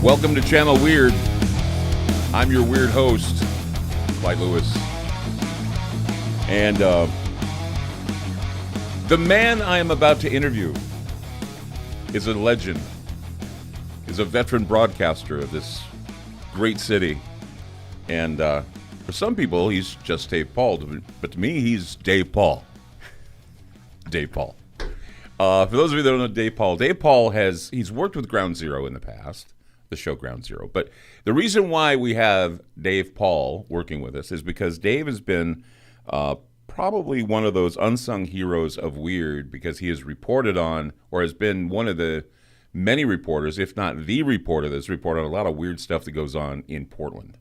Welcome to Channel Weird. I'm your weird host, Clyde Lewis. And the man I am about to interview is a legend, is a veteran broadcaster of this great city. And for some people, he's just Dave Paull. But to me, he's Dave Paull. Dave Paull. For those of you that don't know Dave Paull he's worked with Ground Zero in the past, the show Ground Zero. But the reason why we have Dave Paull working with us is because Dave has been probably one of those unsung heroes of weird, because he has reported on, or has been one of the many reporters, if not the reporter, that's reported on a lot of weird stuff that goes on in Portland.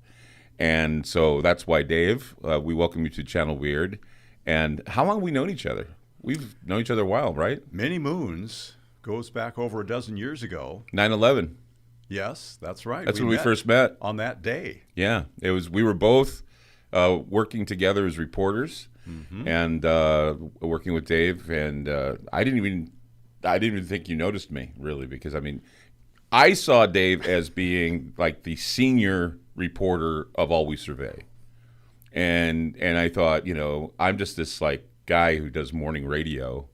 And so that's why, Dave, we welcome you to Channel Weird. And how long have we known each other? We've known each other a while, right? Many moons. Goes back over a dozen years ago. 9/11. Yes, that's right. That's when we first met. On that day. Yeah. It was. We were both working together as reporters, and working with Dave. And I didn't even think you noticed me, really, because, I mean, I saw Dave as being like the senior reporter of All We Survey. And I thought, I'm just this like guy who does morning radio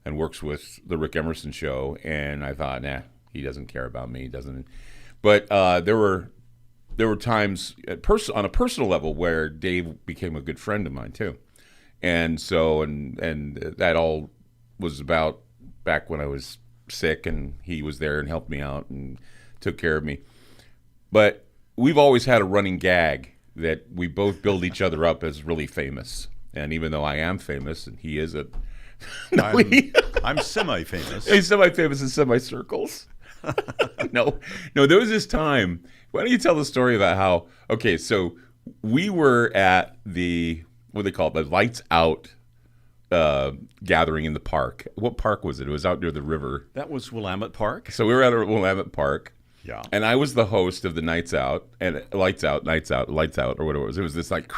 and works with the Rick Emerson show, and I thought, nah, he doesn't care about me. He doesn't. But there were times on a personal level where Dave became a good friend of mine too, and so and that all was about back when I was sick, and he was there and helped me out and took care of me. But we've always had a running gag that we both build each other up as really famous. And even though I am famous, and he is I'm semi-famous. He's semi-famous in semi-circles. No, there was this time. Why don't you tell the story about how, okay, so we were at the, what do they call it, the Lights Out gathering in the park. What park was it? It was out near the river. That was Willamette Park. So we were at Willamette Park. Yeah. And I was the host of the Nights Out, and Lights Out, or whatever it was. It was this like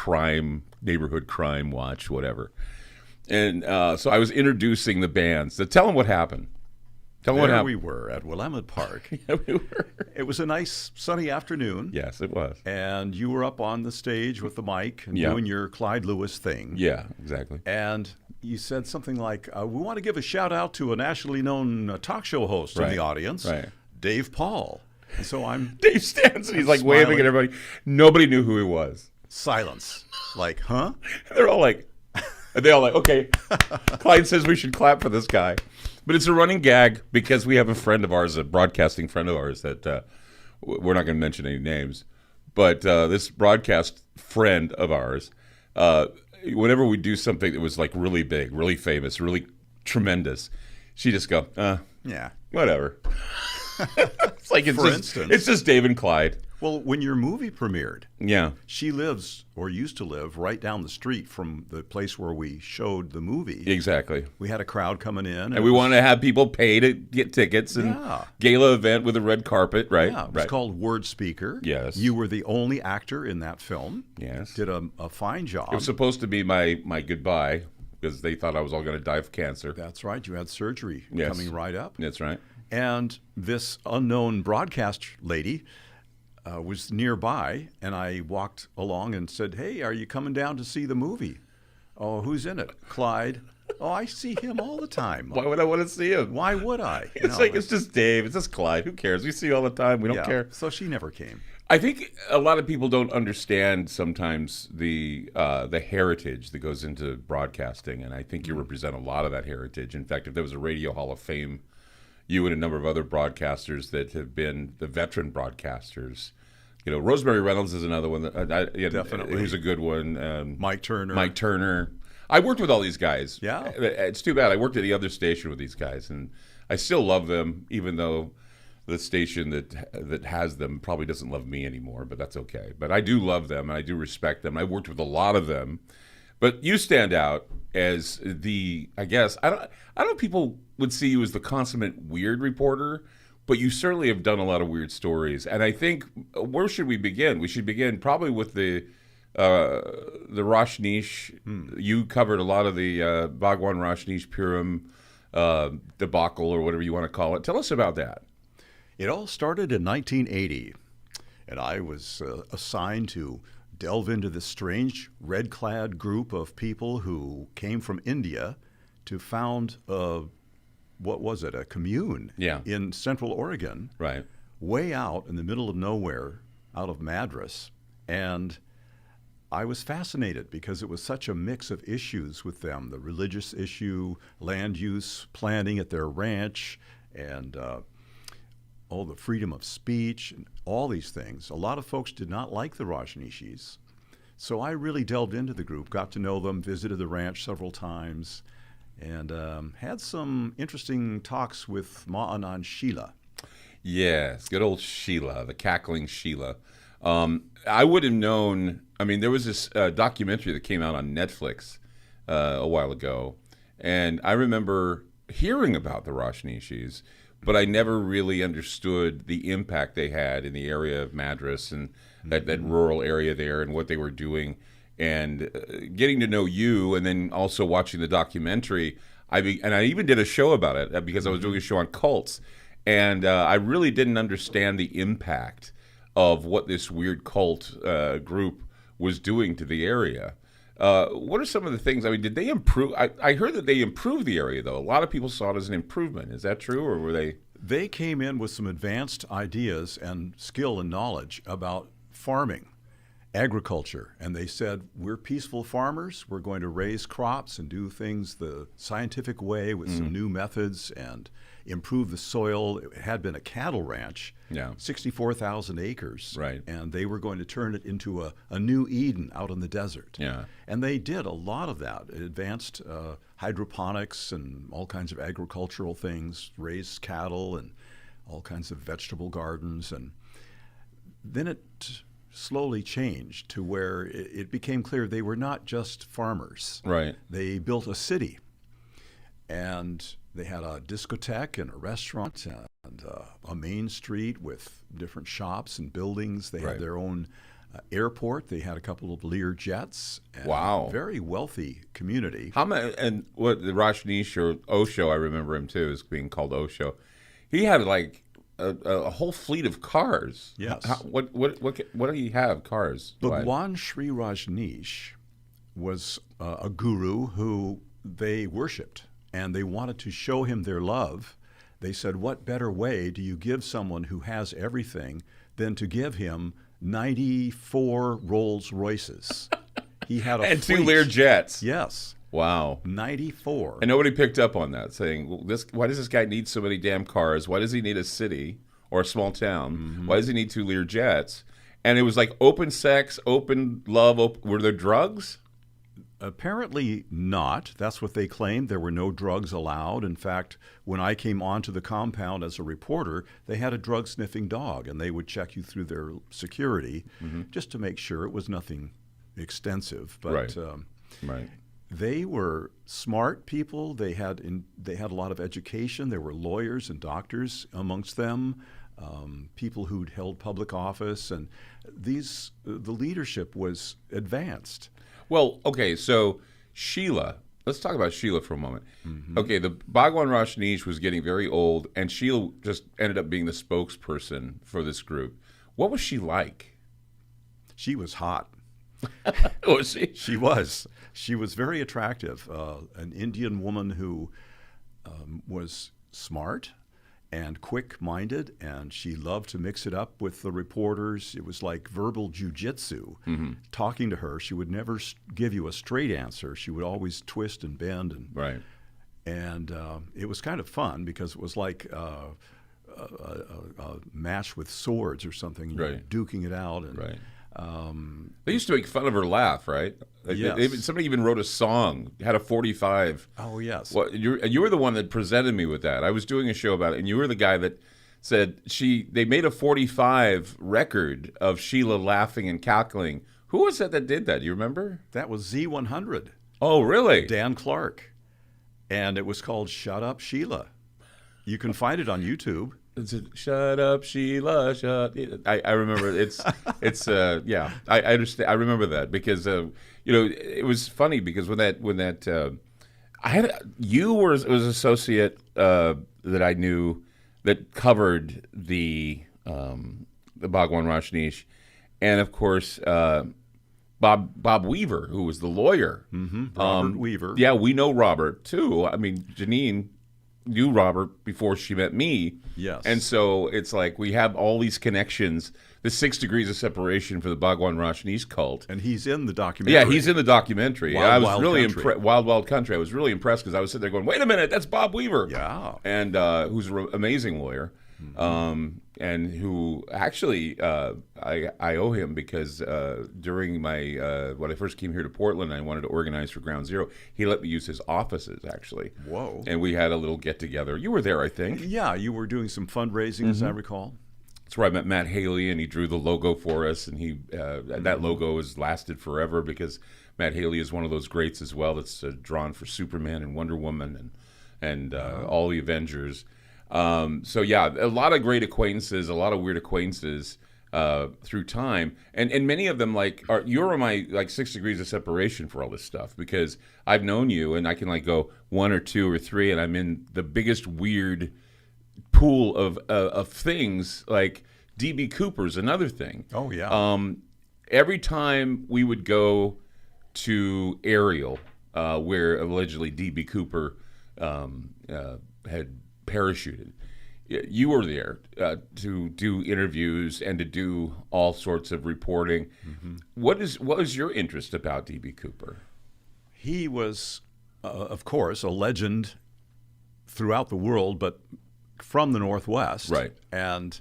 neighborhood crime watch, whatever. And so I was introducing the bands. So tell them what happened. Tell them what happened. We were at Willamette Park. Yeah, we were. It was a nice sunny afternoon. Yes, it was. And you were up on the stage with the mic and doing your Clyde Lewis thing. Yeah, exactly. And you said something like, we want to give a shout out to a nationally known talk show host in the audience, Dave Paull. And so Dave stands and he's like waving at everybody. Nobody knew who he was. Silence. Like, huh? They all like, okay. Clyde says we should clap for this guy. But it's a running gag because we have a friend of ours, a broadcasting friend of ours that we're not going to mention any names. But this broadcast friend of ours, whenever we do something that was like really big, really famous, really tremendous, she just go, yeah, whatever. It's like it's just Dave and Clyde. Well, when your movie premiered, she lives or used to live right down the street from the place where we showed the movie. Exactly. We had a crowd coming in, and we wanted to have people pay to get tickets and gala event with a red carpet, right? Yeah, it was called Word Speaker. Yes, you were the only actor in that film. Yes, did a fine job. It was supposed to be my goodbye because they thought I was all going to die of cancer. That's right. You had surgery coming right up. That's right. And this unknown broadcast lady was nearby, and I walked along and said, "Hey, are you coming down to see the movie?" "Oh, who's in it?" "Clyde." "Oh, I see him all the time." Why would I want to see him? Why would I? It's just Dave. It's just Clyde. Who cares? We see you all the time. We don't care. So she never came. I think a lot of people don't understand sometimes the heritage that goes into broadcasting, and I think you represent a lot of that heritage. In fact, if there was a Radio Hall of Fame, you and a number of other broadcasters that have been the veteran broadcasters. Rosemary Reynolds is another one. Definitely. Who's a good one. Mike Turner. I worked with all these guys. Yeah. It's too bad. I worked at the other station with these guys, and I still love them, even though the station that has them probably doesn't love me anymore, but that's okay. But I do love them, and I do respect them. I worked with a lot of them. But you stand out as I don't know if people would see you as the consummate weird reporter, but you certainly have done a lot of weird stories. And I think, where should we begin? We should begin probably with the Rajneesh. You covered a lot of the Bhagwan Rajneesh Purim debacle, or whatever you want to call it. Tell us about that. It all started in 1980, and I was assigned to delve into this strange red-clad group of people who came from India to found what was it, a commune in Central Oregon, Right. way out in the middle of nowhere, out of Madras. And I was fascinated because it was such a mix of issues with them, the religious issue, land use, planting at their ranch, and all the freedom of speech, and all these things. A lot of folks did not like the Rajneeshis. So I really delved into the group, got to know them, visited the ranch several times, and had some interesting talks with Ma Anand Sheila. Yes, good old Sheila, the cackling Sheila. I would have known. I mean, there was this documentary that came out on Netflix a while ago, and I remember hearing about the Rajneeshis, but I never really understood the impact they had in the area of Madras and that rural area there and what they were doing. And getting to know you, and then also watching the documentary, and I even did a show about it because I was doing a show on cults, and I really didn't understand the impact of what this weird cult group was doing to the area. What are some of the things? I mean, did they improve? I heard that they improved the area, though. A lot of people saw it as an improvement. Is that true, or were they? They came in with some advanced ideas and skill and knowledge about farming, agriculture, and they said, we're peaceful farmers. We're going to raise crops and do things the scientific way with some new methods and improve the soil. It had been a cattle ranch, 64,000 acres, right? And they were going to turn it into a new Eden out in the desert. Yeah. And they did a lot of that, advanced hydroponics and all kinds of agricultural things, raised cattle and all kinds of vegetable gardens. And then it slowly changed to where it became clear they were not just farmers. Right. They built a city, and they had a discotheque and a restaurant and a main street with different shops and buildings. They had their own airport. They had a couple of Lear jets. And wow. Very wealthy community. How many? And what the Rajneesh or Osho, I remember him too, as being called Osho. He had like a whole fleet of cars. Yes. What do you have? Cars. Bhagwan Sri Rajneesh was a guru who they worshipped, and they wanted to show him their love. They said, what better way do you give someone who has everything than to give him 94 Rolls Royces? He had a and fleet. 2 Lear jets. Yes. Wow. 94. And nobody picked up on that, saying, well, why does this guy need so many damn cars? Why does he need a city or a small town? Mm-hmm. Why does he need 2 Lear jets? And it was like open sex, open love. Were there drugs? Apparently not. That's what they claimed. There were no drugs allowed. In fact, when I came onto the compound as a reporter, they had a drug-sniffing dog, and they would check you through their security just to make sure it was nothing extensive. But right. They were smart people. They had a lot of education. There were lawyers and doctors amongst them, people who'd held public office, and the leadership was advanced. Well, okay, so Sheila, let's talk about Sheila for a moment. Mm-hmm. Okay, the Bhagwan Rajneesh was getting very old, and Sheila just ended up being the spokesperson for this group. What was she like? She was hot. Was she? She was. She was very attractive. An Indian woman who was smart and quick-minded, and she loved to mix it up with the reporters. It was like verbal jujitsu. Mm-hmm. Talking to her, she would never give you a straight answer. She would always twist and bend. And it was kind of fun because it was like a match with swords or something. You're duking it out. And, they used to make fun of her laugh, right? Yes. Somebody even wrote a song, had a 45. Oh, yes. Well, you were the one that presented me with that. I was doing a show about it, and you were the guy that said they made a 45 record of Sheila laughing and cackling. Who was that did that? Do you remember? That was Z100. Oh, really? Dan Clark. And it was called Shut Up, Sheila. You can find it on YouTube. Shut up, Sheila. Shut. I remember I understand. I remember that because it was funny because when that I had you was associate that I knew that covered the Bhagwan Rajneesh, and of course Bob Weaver, who was the lawyer. Robert Weaver. Yeah, we know Robert too. I mean, Janine knew Robert before she met me. Yes. And so it's like we have all these connections. The 6 degrees of separation for the Bhagwan Rajneesh cult. And he's in the documentary. Yeah, he's in the documentary. Wild, I was Wild really Country. impressed. Wild Wild Country. I was really impressed because I was sitting there going, "Wait a minute, that's Bob Weaver." Yeah. And who's an amazing lawyer, and who actually I owe him because during my when I first came here to Portland, I wanted to organize for Ground Zero. He let me use his offices actually. Whoa. And we had a little get together. You were there, I think. Yeah, you were doing some fundraising, as I recall. That's where I met Matt Haley, and he drew the logo for us, and that logo has lasted forever because Matt Haley is one of those greats as well that's drawn for Superman and Wonder Woman and all the Avengers. So yeah, a lot of great acquaintances, a lot of weird acquaintances through time, and many of them you're my 6 degrees of separation for all this stuff because I've known you, and I can go 1 or 2 or 3, and I'm in the biggest weird pool of things. Like D.B. Cooper's another thing. Oh yeah. Every time we would go to Ariel, where allegedly D.B. Cooper had parachuted, you were there to do interviews and to do all sorts of reporting. What was your interest about D.B. Cooper? He was, of course, a legend throughout the world, but from the Northwest. Right. And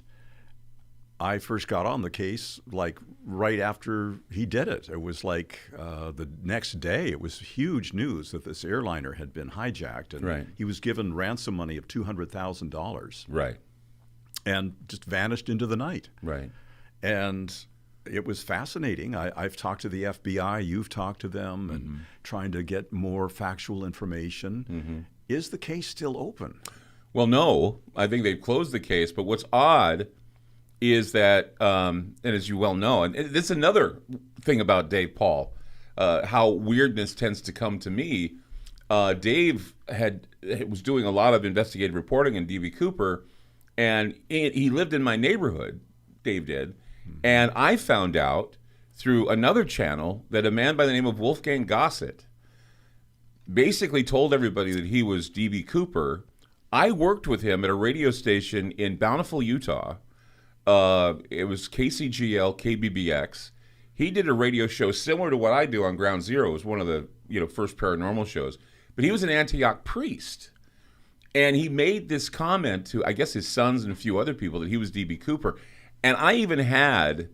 I first got on the case right after he did it. It was the next day. It was huge news that this airliner had been hijacked, and Right. he was given ransom money of $200,000 Right. and just vanished into the night. Right. And it was fascinating. I've talked to the FBI. You've talked to them and trying to get more factual information. Is the case still open? Well, no, I think they've closed the case. But what's odd is that, and as you well know, and this is another thing about Dave Paull, how weirdness tends to come to me. Dave was doing a lot of investigative reporting in D.B. Cooper, and he lived in my neighborhood, Dave did, and I found out through another channel that a man by the name of Wolfgang Gossett basically told everybody that he was D.B. Cooper. I worked with him at a radio station in Bountiful, Utah. It was KCGL, KBBX. He did a radio show similar to what I do on Ground Zero. It was one of the first paranormal shows. But he was an Antioch priest. And he made this comment to, I guess, his sons and a few other people that he was D.B. Cooper. And I even had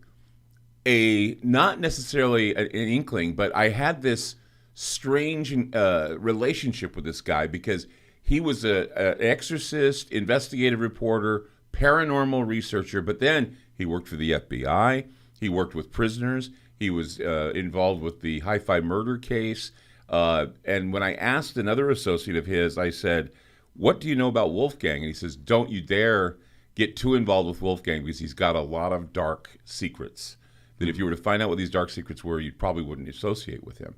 not necessarily an inkling, but I had this strange relationship with this guy because he was an exorcist, investigative reporter, paranormal researcher, but then he worked for the FBI. He worked with prisoners. He was involved with the Hi-Fi murder case. And when I asked another associate of his, I said, "What do you know about Wolfgang?" And he says, "Don't you dare get too involved with Wolfgang because he's got a lot of dark secrets that if you were to find out what these dark secrets were, you probably wouldn't associate with him."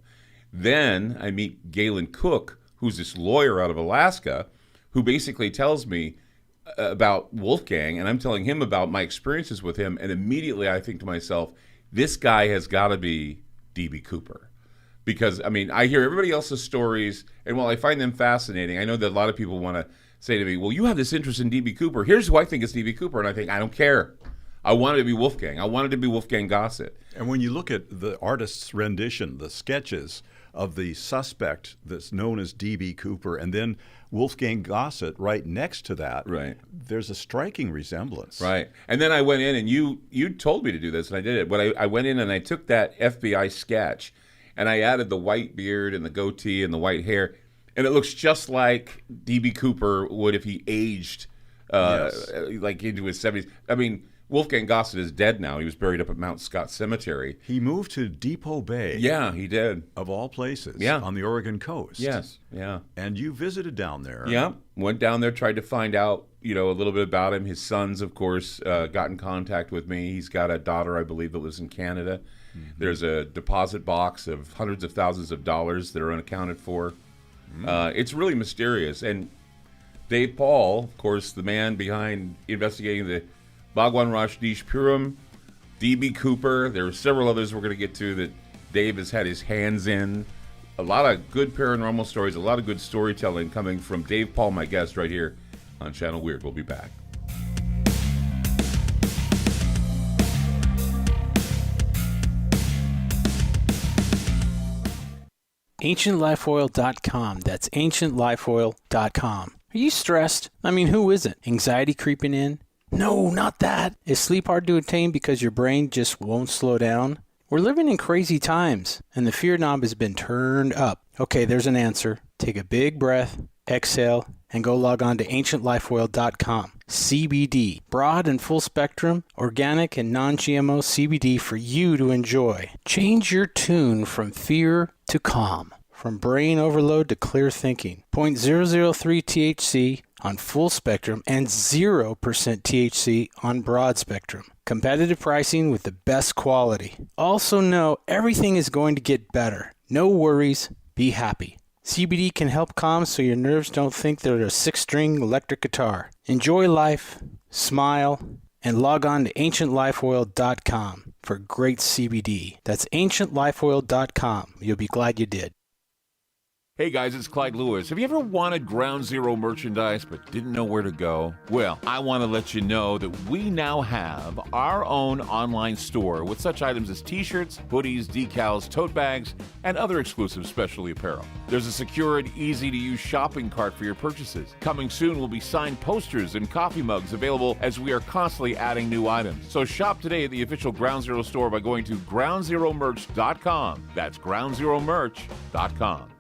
Then I meet Galen Cook, who's this lawyer out of Alaska, who basically tells me about Wolfgang, and I'm telling him about my experiences with him, and immediately I think to myself, this guy has got to be D.B. Cooper. Because, I hear everybody else's stories, and while I find them fascinating, I know that a lot of people want to say to me, well, you have this interest in D.B. Cooper. Here's who I think is D.B. Cooper, and I think, I don't care. I wanted to be Wolfgang. I wanted to be Wolfgang Gossett. And when you look at the artist's rendition, the sketches of the suspect that's known as D.B. Cooper, and then Wolfgang Gossett right next to that, right, there's a striking resemblance. Right. And then I went in, and you told me to do this, and I did it. But I went in and I took that FBI sketch, and I added the white beard and the goatee and the white hair, and it looks just like D.B. Cooper would if he aged into his 70s. Wolfgang Gossett is dead now. He was buried up at Mount Scott Cemetery. He moved to Depot Bay. Yeah, he did. Of all places. Yeah. On the Oregon coast. Yes, yeah. And you visited down there. Yeah, went down there, tried to find out, a little bit about him. His sons, of course, got in contact with me. He's got a daughter, I believe, that lives in Canada. Mm-hmm. There's a deposit box of hundreds of thousands of dollars that are unaccounted for. Mm-hmm. It's really mysterious. And Dave Paull, of course, the man behind investigating the Bhagwan Rajneesh Purim, D.B. Cooper. There are several others we're going to get to that Dave has had his hands in. A lot of good paranormal stories, a lot of good storytelling coming from Dave Paull, my guest, right here on Channel Weird. We'll be back. AncientLifeOil.com. That's AncientLifeOil.com. Are you stressed? I mean, who isn't? Anxiety creeping in? No, not that. Is sleep hard to attain because your brain just won't slow down? We're living in crazy times, and the fear knob has been turned up. Okay, there's an answer. Take a big breath, exhale, and go log on to AncientLifeOil.com. CBD, broad and full spectrum, organic and non-GMO CBD for you to enjoy. Change your tune from fear to calm, from brain overload to clear thinking. 0.003 THC on full spectrum and 0% THC on broad spectrum. Competitive pricing with the best quality. Also know everything is going to get better. No worries, be happy. CBD can help calm so your nerves don't think they're a 6-string electric guitar. Enjoy life, smile, and log on to AncientLifeOil.com for great CBD. That's AncientLifeOil.com. You'll be glad you did. Hey guys, it's Clyde Lewis. Have you ever wanted Ground Zero merchandise but didn't know where to go? Well, I want to let you know that we now have our own online store with such items as t-shirts, hoodies, decals, tote bags, and other exclusive specialty apparel. There's a secure and easy-to-use shopping cart for your purchases. Coming soon will be signed posters and coffee mugs available as we are constantly adding new items. So shop today at the official Ground Zero store by going to groundzeromerch.com. That's groundzeromerch.com.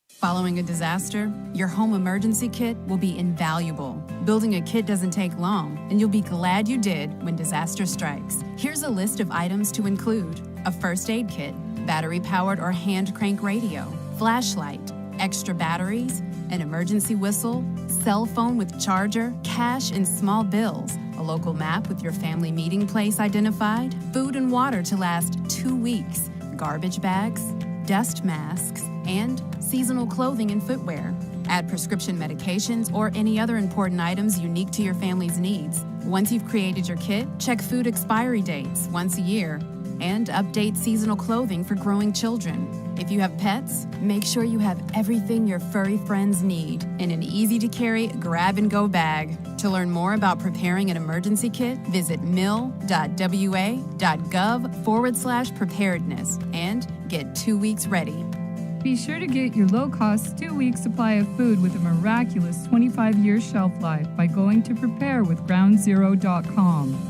Following a disaster, your home emergency kit will be invaluable. Building a kit doesn't take long, and you'll be glad you did when disaster strikes. Here's a list of items to include: a first aid kit, battery-powered or hand crank radio, flashlight, extra batteries, an emergency whistle, cell phone with charger, cash and small bills, a local map with your family meeting place identified, food and water to last 2 weeks, garbage bags, dust masks, and seasonal clothing and footwear. Add prescription medications or any other important items unique to your family's needs. Once you've created your kit, check food expiry dates once a year and update seasonal clothing for growing children. If you have pets, make sure you have everything your furry friends need in an easy-to-carry grab-and-go bag. To learn more about preparing an emergency kit, visit mil.wa.gov/preparedness and get 2 weeks ready. Be sure to get your low-cost 2-week supply of food with a miraculous 25-year shelf life by going to preparewithgroundzero.com.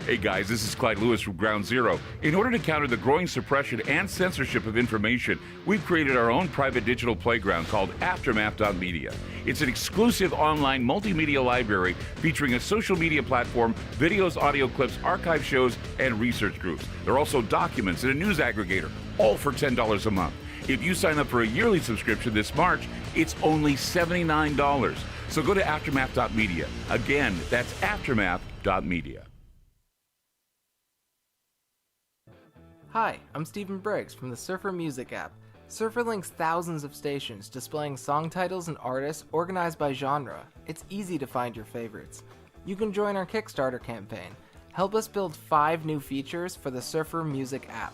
Hey guys, this is Clyde Lewis from Ground Zero. In order to counter the growing suppression and censorship of information, we've created our own private digital playground called Aftermath.media. It's an exclusive online multimedia library featuring a social media platform, videos, audio clips, archive shows, and research groups. There are also documents and a news aggregator, all for $10 a month. If you sign up for a yearly subscription this March, it's only $79. So go to Aftermath.media. Again, that's Aftermath.media. Hi, I'm Stephen Briggs from the Surfer Music app. Surfer links thousands of stations displaying song titles and artists organized by genre. It's easy to find your favorites. You can join our Kickstarter campaign. Help us build 5 new features for the Surfer Music app.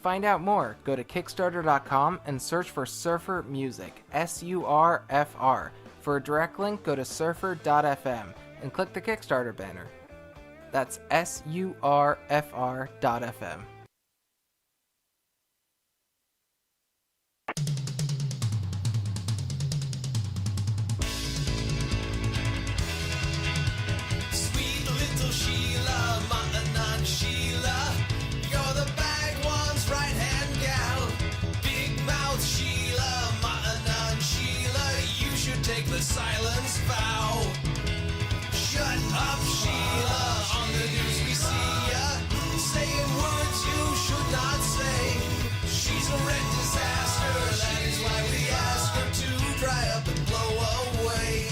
Find out more, go to Kickstarter.com and search for Surfer Music, S-U-R-F-R. For a direct link, go to surfer.fm and click the Kickstarter banner. That's SURFR.fm. Take the silence vow. Shut up, Sheila. On the news we see ya saying words you should not say. She's a red disaster. That is why we ask her to dry up and blow away.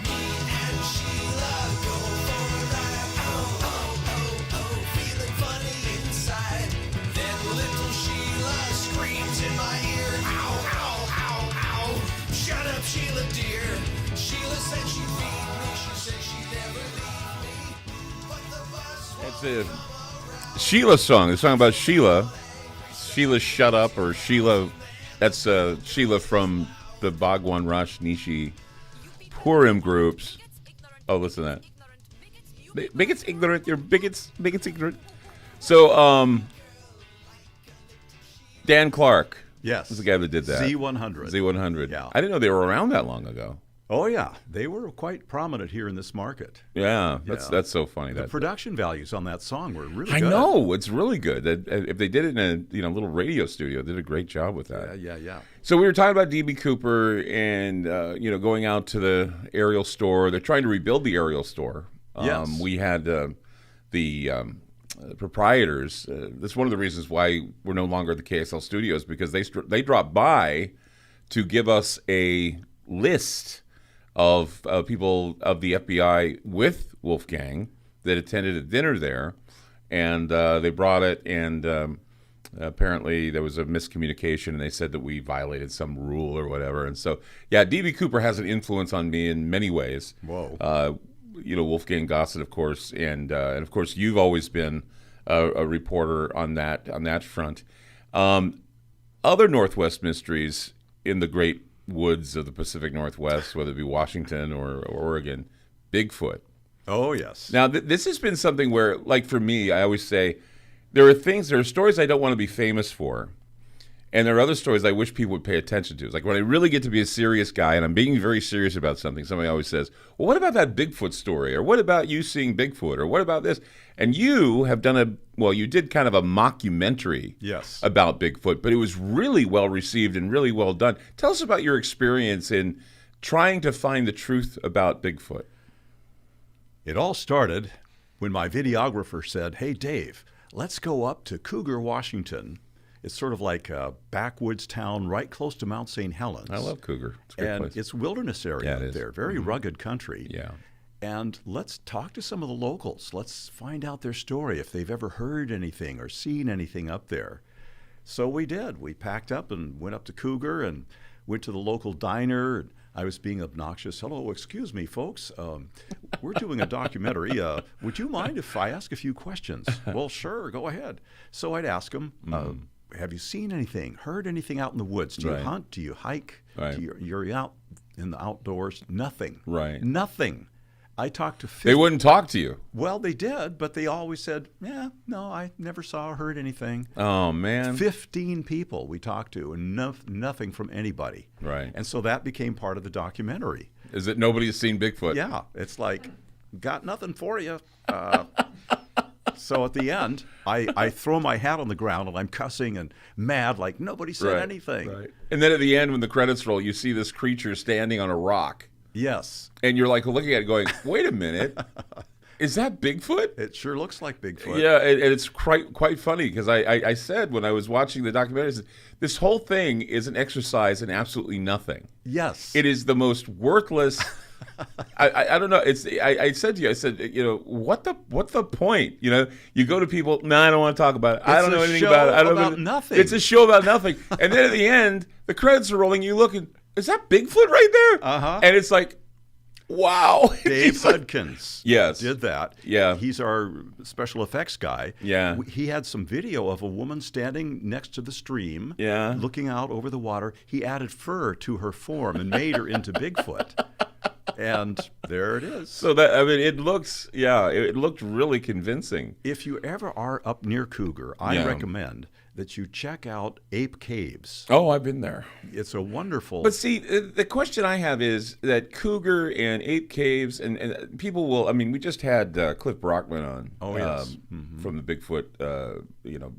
Me and Sheila go for a ride. Oh, oh, oh, oh, feeling funny inside. Then little Sheila screams in my ear. Ow, ow. It's a Sheila song. It's a song about Sheila. Sheila Shut Up, or Sheila. That's Sheila from the Bhagwan Rosh Nishi Purim groups. Oh, listen to that. Bigots ignorant. You're bigots. Bigots ignorant. So, Dan Clark. Yes. Was the guy that did that. Z100. Z100. Yeah. I didn't know they were around that long ago. Oh, yeah. They were quite prominent here in this market. Yeah. That's so funny. The production values on that song were really I good. know. It's really good. If they did it in a little radio studio, they did a great job with that. Yeah. So we were talking about D.B. Cooper and, going out to the aerial store. They're trying to rebuild the aerial store. Yes. We had the proprietors. That's one of the reasons why we're no longer at the KSL studios, because they dropped by to give us a list of people of the FBI with Wolfgang that attended a dinner there, and they brought it, and apparently there was a miscommunication, and they said that we violated some rule or whatever. And so, yeah, D.B. Cooper has an influence on me in many ways. Whoa. Wolfgang Gossett, of course, and of course you've always been a reporter on that front. Other Northwest mysteries in the great woods of the Pacific Northwest, whether it be Washington or Oregon, Bigfoot. Oh, yes. Now, this has been something where, like for me, I always say there are stories I don't want to be famous for, and there are other stories I wish people would pay attention to. It's like when I really get to be a serious guy and I'm being very serious about something, somebody always says, well, what about that Bigfoot story? Or what about you seeing Bigfoot? Or what about this? And you have done you did kind of a mockumentary about Bigfoot, but it was really well received and really well done. Tell us about your experience in trying to find the truth about Bigfoot. It all started when my videographer said, hey, Dave, let's go up to Cougar, Washington. It's sort of like a backwoods town right close to Mount St. Helens. I love Cougar. It's a great place. It's wilderness area up there, very rugged country. Yeah. And let's talk to some of the locals. Let's find out their story, if they've ever heard anything or seen anything up there. So we did. We packed up and went up to Cougar and went to the local diner. I was being obnoxious. Hello, excuse me, folks. We're doing a documentary. Would you mind if I ask a few questions? Well, sure, go ahead. So I'd ask them, have you seen anything, heard anything out in the woods? Do you hunt? Do you hike? Right. You're out in the outdoors? Nothing. Right. Nothing. I talked to 50. They wouldn't talk to you. Well, they did, but they always said, yeah, no, I never saw or heard anything. Oh, man. 15 people we talked to, and nothing from anybody. Right. And so that became part of the documentary. Is it nobody has seen Bigfoot? Yeah. It's like, got nothing for you. So at the end, I throw my hat on the ground, and I'm cussing and mad like nobody said anything. Right. And then at the end, when the credits roll, you see this creature standing on a rock. Yes. And you're like looking at it going, wait a minute, is that Bigfoot? It sure looks like Bigfoot. Yeah, and it's quite funny because I said when I was watching the documentary, I said, this whole thing is an exercise in absolutely nothing. Yes. It is the most worthless. I don't know. I said to you, I said, what the point? You go to people, no, I don't want to talk about it. I don't know anything about it. I don't know nothing. It's a show about nothing. And then at the end, the credits are rolling. You look and is that Bigfoot right there? Uh-huh. And it's like, wow. Dave Hudkins did that. Yeah. He's our special effects guy. Yeah. He had some video of a woman standing next to the stream, looking out over the water. He added fur to her form and made her into Bigfoot. And there it is. So it looked really convincing. If you ever are up near Cougar, I recommend that you check out Ape Caves. Oh, I've been there. It's a wonderful... But see, the question I have is that Cougar and Ape Caves, and people will... I mean, we just had Cliff Brockman on. Oh, yes. From the Bigfoot,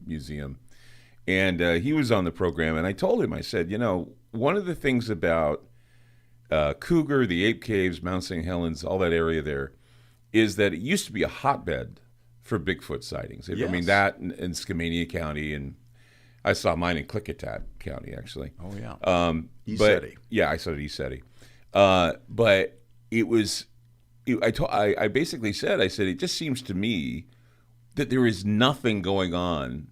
museum. And he was on the program, and I told him, I said, one of the things about Cougar, the Ape Caves, Mount St. Helens, all that area there, is that it used to be a hotbed for Bigfoot sightings. Yes. I mean, that in Skamania County, and I saw mine in Klickitat County, actually. Oh, yeah. ECETI. Yeah, I saw it at ECETI. But it was, I basically said, it just seems to me that there is nothing going on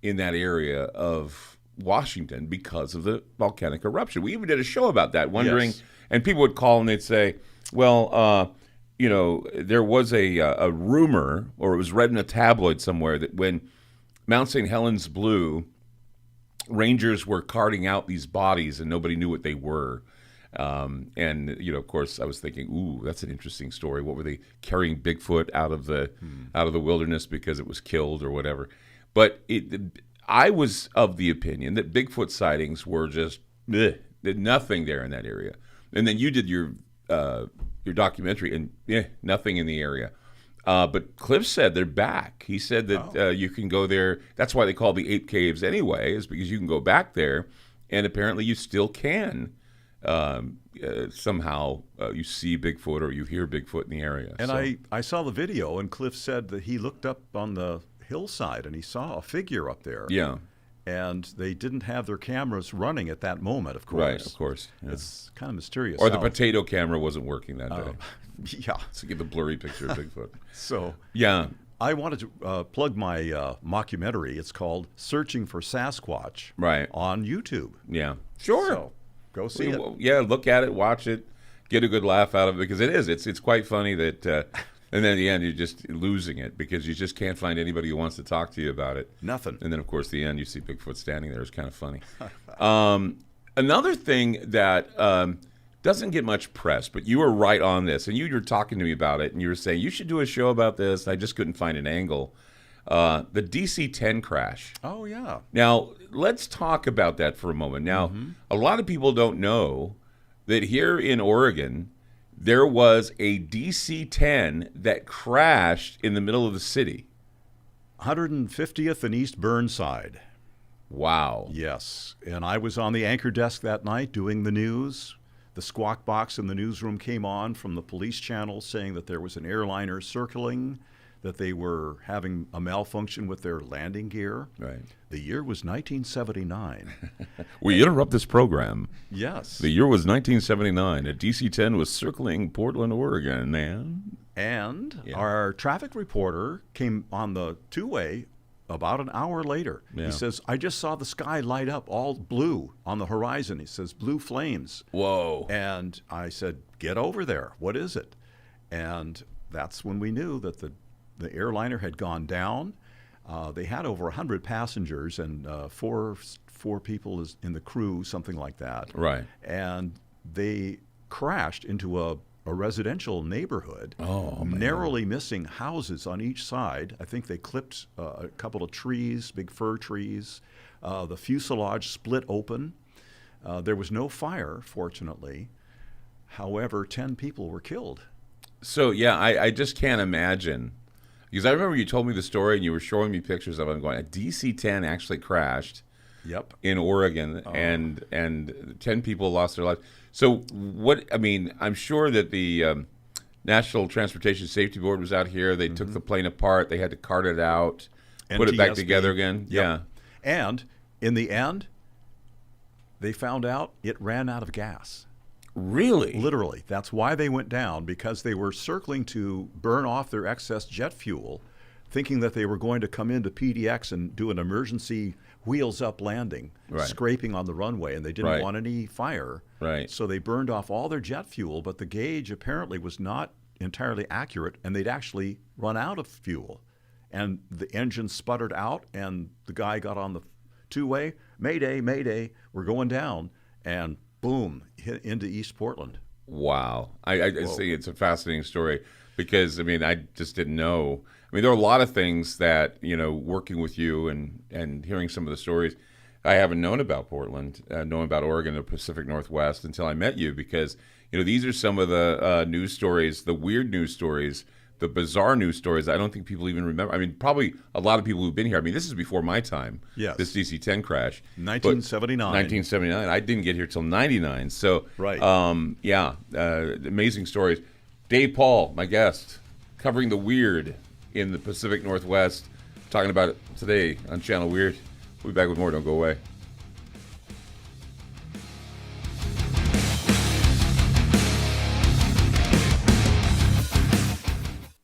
in that area of Washington because of the volcanic eruption. We even did a show about that, wondering, and people would call and they'd say, well, there was a rumor, or it was read in a tabloid somewhere, that when Mount St. Helens blew, rangers were carting out these bodies and nobody knew what they were. And of course, I was thinking, ooh, that's an interesting story. What were they carrying Bigfoot out of the wilderness because it was killed or whatever? But I was of the opinion that Bigfoot sightings were just nothing there in that area. And then you did your documentary, and nothing in the area. But Cliff said they're back. He said that you can go there. That's why they call the Ape Caves anyway, is because you can go back there, and apparently you still can. Somehow you see Bigfoot or you hear Bigfoot in the area. And so. I saw the video, and Cliff said that he looked up on the hillside and he saw a figure up there. Yeah. And they didn't have their cameras running at that moment, of course. Right, of course. Yeah. It's kind of mysterious. Or the potato camera wasn't working that day. Yeah. To get the blurry picture of Bigfoot. So, yeah. I wanted to plug my mockumentary. It's called Searching for Sasquatch on YouTube. Yeah. Sure. So, go see it. Yeah, look at it, watch it, get a good laugh out of it, because it is. It's quite funny that, and then at the end you're just losing it because you just can't find anybody who wants to talk to you about it. Nothing. And then, of course, the end you see Bigfoot standing there. It's kind of funny. Another thing that doesn't get much press, but you were right on this, and you were talking to me about it, and you were saying you should do a show about this. I just couldn't find an angle. The DC-10 crash. Oh, yeah. Now, let's talk about that for a moment. Now, a lot of people don't know that here in Oregon, there was a DC-10 that crashed in the middle of the city. 150th and East Burnside. Wow. Yes. And I was on the anchor desk that night doing the news. The squawk box in the newsroom came on from the police channel saying that there was an airliner circling, that they were having a malfunction with their landing gear. Right. The year was 1979. We interrupt this program. Yes. The year was 1979. A DC-10 was circling Portland, Oregon, man. And our traffic reporter came on the two-way about an hour later. Yeah. He says, I just saw the sky light up all blue on the horizon. He says, blue flames. Whoa. And I said, get over there. What is it? And that's when we knew that the airliner had gone down. They had over 100 passengers and four people in the crew, something like that. Right. And they crashed into a residential neighborhood, narrowly missing houses on each side. I think they clipped a couple of trees, big fir trees. The fuselage split open. There was no fire, fortunately. However, 10 people were killed. So, yeah, I just can't imagine. Because I remember you told me the story and you were showing me pictures of it. I'm going, a DC-10 actually crashed in Oregon, and 10 people lost their lives. So what, I mean, I'm sure that the National Transportation Safety Board was out here. They took the plane apart. They had to cart it out, put it back together again. Yep. Yeah. And in the end, they found out it ran out of gas. Really? Literally. That's why they went down, because they were circling to burn off their excess jet fuel, thinking that they were going to come into PDX and do an emergency wheels-up landing, scraping on the runway, and they didn't want any fire. Right. So they burned off all their jet fuel, but the gauge apparently was not entirely accurate, and they'd actually run out of fuel. And the engine sputtered out, and the guy got on the two-way, Mayday, Mayday, we're going down, and boom, hit into East Portland. Wow. I see. It's a fascinating story because, I mean, I just didn't know. I mean, there are a lot of things that, working with you and hearing some of the stories, I haven't known about Portland, knowing about Oregon, the Pacific Northwest until I met you, because, these are some of the news stories, the weird news stories, the bizarre news stories I don't think people even remember. I mean, probably a lot of people who've been here. I mean, this is before my time. Yes. This DC-10 crash. 1979. 1979. I didn't get here till 99. So, amazing stories. Dave Paull, my guest, covering the weird in the Pacific Northwest, talking about it today on Channel Weird. We'll be back with more. Don't go away.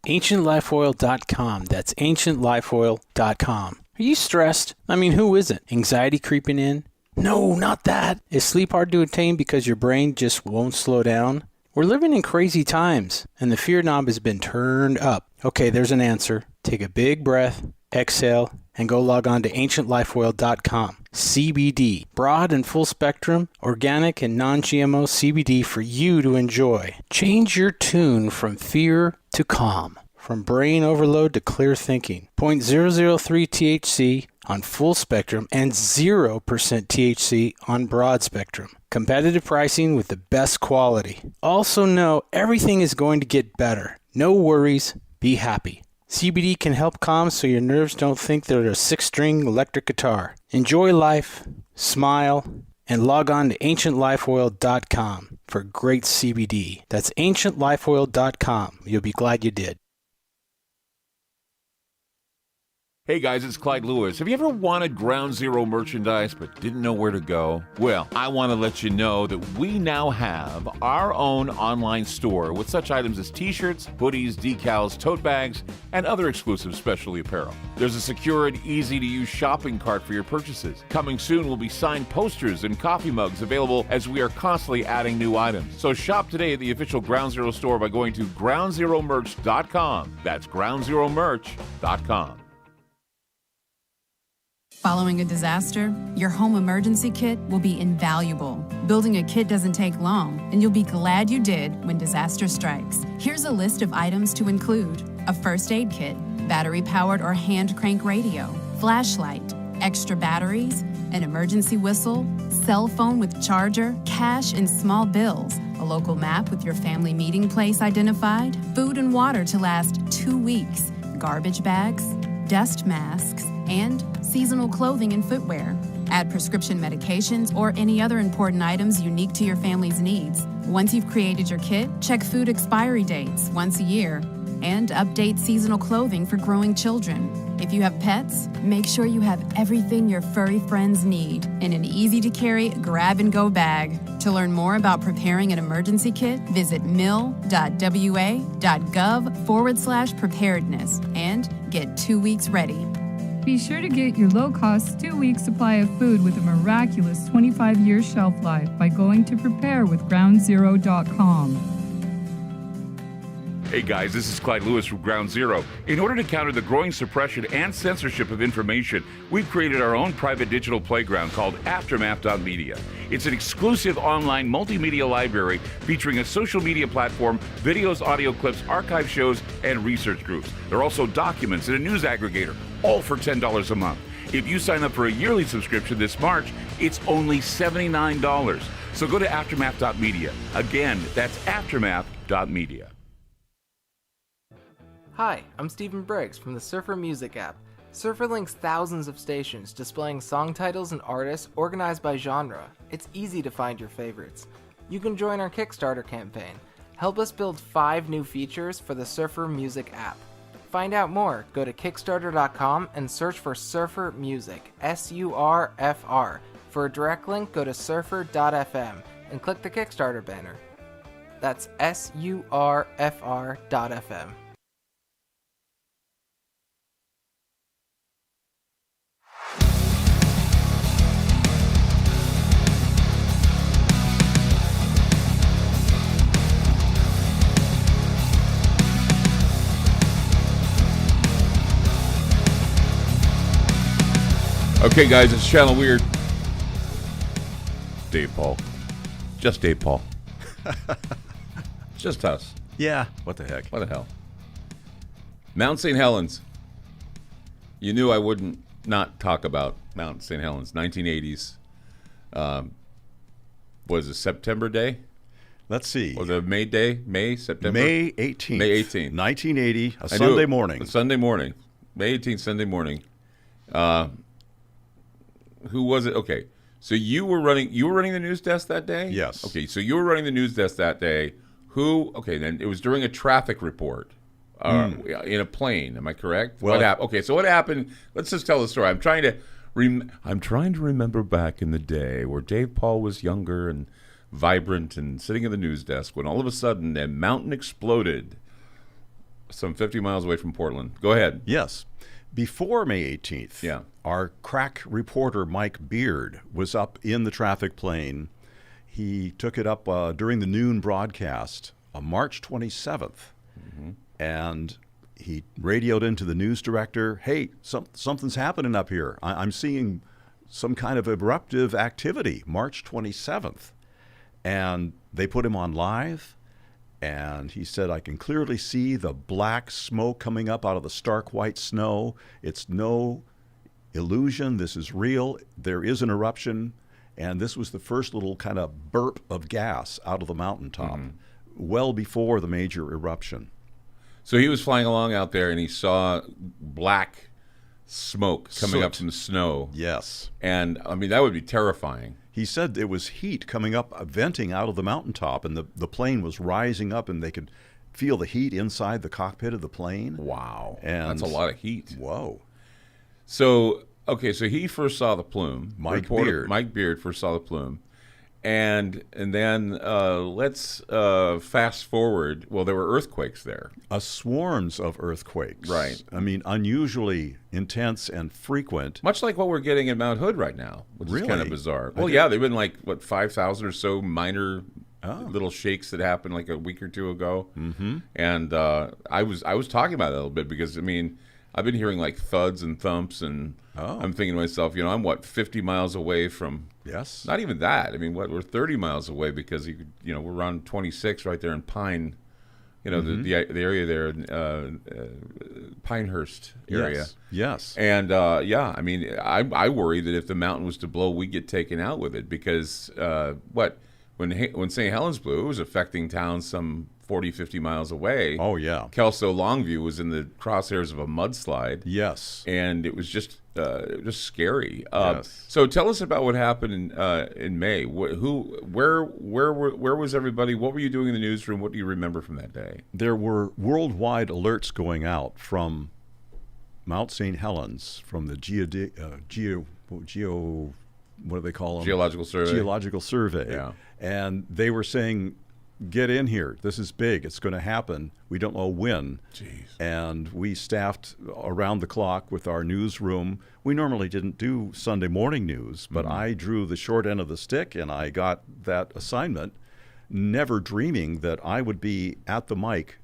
AncientLifeOil.com. That's AncientLifeOil.com. Are you stressed? I mean, who isn't? Anxiety creeping in? No, not that. Is sleep hard to attain because your brain just won't slow down? We're living in crazy times, and the fear knob has been turned up. Okay, there's an answer. Take a big breath, exhale, and go log on to ancientlifeoil.com. CBD, broad and full spectrum, organic and non-GMO CBD for you to enjoy. Change your tune from fear to calm, from brain overload to clear thinking. 0.003 THC on full spectrum and 0% THC on broad spectrum. Competitive pricing with the best quality. Also know everything is going to get better. No worries, be happy. CBD can help calm so your nerves don't think they're a 6-string electric guitar. Enjoy life, smile, and log on to ancientlifeoil.com for great CBD. That's ancientlifeoil.com. You'll be glad you did. Hey guys, it's Clyde Lewis. Have you ever wanted Ground Zero merchandise but didn't know where to go? Well, I want to let you know that we now have our own online store with such items as t-shirts, hoodies, decals, tote bags, and other exclusive specialty apparel. There's a secure and easy-to-use shopping cart for your purchases. Coming soon will be signed posters and coffee mugs available as we are constantly adding new items. So shop today at the official Ground Zero store by going to groundzeromerch.com. That's groundzeromerch.com. Following a disaster, your home emergency kit will be invaluable. Building a kit doesn't take long, and you'll be glad you did when disaster strikes. Here's a list of items to include: a first aid kit, battery-powered or hand crank radio, flashlight, extra batteries, an emergency whistle, cell phone with charger, cash and small bills, a local map with your family meeting place identified, food and water to last 2 weeks, garbage bags, dust masks, and seasonal clothing and footwear. Add prescription medications or any other important items unique to your family's needs. Once you've created your kit, check food expiry dates once a year and update seasonal clothing for growing children. If you have pets, make sure you have everything your furry friends need in an easy-to-carry grab-and-go bag. To learn more about preparing an emergency kit, visit mil.wa.gov/preparedness and get 2 weeks ready. Be sure to get your low-cost 2-week supply of food with a miraculous 25-year shelf life by going to preparewithgroundzero.com. Hey guys, this is Clyde Lewis from Ground Zero. In order to counter the growing suppression and censorship of information, we've created our own private digital playground called Aftermath.media. It's an exclusive online multimedia library featuring a social media platform, videos, audio clips, archive shows, and research groups. There are also documents and a news aggregator, all for $10 a month. If you sign up for a yearly subscription this March, it's only $79. So go to Aftermath.media. Again, that's Aftermath.media. Hi, I'm Stephen Briggs from the Surfer Music app. Surfer links thousands of stations displaying song titles and artists organized by genre. It's easy to find your favorites. You can join our Kickstarter campaign. Help us build 5 new features for the Surfer Music app. Find out more, go to Kickstarter.com and search for Surfer Music, S-U-R-F-R. For a direct link, go to surfer.fm and click the Kickstarter banner. That's SURFR.fm. Okay, guys, it's Channel Weird. Dave Paull. Just Dave Paull. Just us. Yeah, what the heck? What the hell? Mount St. Helens. You knew I wouldn't not talk about Mount St. Helens. 1980s. Was it September Day? Let's see. Was it May Day? May? September? May 18th. May 18th. 1980, a Sunday morning. A Sunday morning. May 18th, Sunday morning. Who was it? Okay. So you were running the news desk that day? Yes. Okay, so you were running the news desk that day. Then it was during a traffic report in a plane. Am I correct? Well, what happened? Okay, so what happened? Let's just tell the story. I'm trying to remember back in the day where Dave Paull was younger and vibrant and sitting at the news desk when all of a sudden a mountain exploded some 50 miles away from Portland. Go ahead. Yes. Before May 18th, our crack reporter Mike Beard was up in the traffic plane. he took it up during the noon broadcast on March 27th, and he radioed into the news director, hey, something's happening up here. I'm seeing some kind of eruptive activity, March 27th. And they put him on live, and he said, I can clearly see the black smoke coming up out of the stark white snow. It's no illusion. This is real. There is an eruption, and this was the first little kind of burp of gas out of the mountaintop, well before the major eruption. So he was flying along out there, and he saw black smoke coming up from the snow. Yes. And, I mean, that would be terrifying. He said it was heat coming up, venting out of the mountaintop, and the plane was rising up, and they could feel the heat inside the cockpit of the plane. Wow. And that's a lot of heat. Whoa. So, okay, so he first saw the plume. Mike Beard first saw the plume. And then let's fast forward. Well, there were earthquakes there. Swarms of earthquakes. Right. I mean, unusually intense and frequent. Much like what we're getting in Mount Hood right now, which is kind of bizarre. Well, yeah, they've been like, 5,000 or so minor little shakes that happened like a week or two ago. Mm-hmm. And I was talking about it a little bit because, I mean, I've been hearing like thuds and thumps, and I'm thinking to myself, I'm 50 miles away from. Yes. Not even that. I mean, we're 30 miles away because we're on 26 right there in Pine, the area there, Pinehurst area. Yes. And I mean, I worry that if the mountain was to blow, we get taken out with it because when St. Helens blew, it was affecting towns some 40, 50 miles away. Oh, yeah. Kelso Longview was in the crosshairs of a mudslide. Yes. And it was just scary. Yes. So tell us about what happened in May. Where was everybody? What were you doing in the newsroom? What do you remember from that day? There were worldwide alerts going out from Mount St. Helens, from the what do they call them? Geological Survey. Geological Survey. Yeah. And they were saying, get in here. This is big. It's going to happen. We don't know when. Jeez. And we staffed around the clock with our newsroom. We normally didn't do Sunday morning news, but I drew the short end of the stick, and I got that assignment, never dreaming that I would be at the mic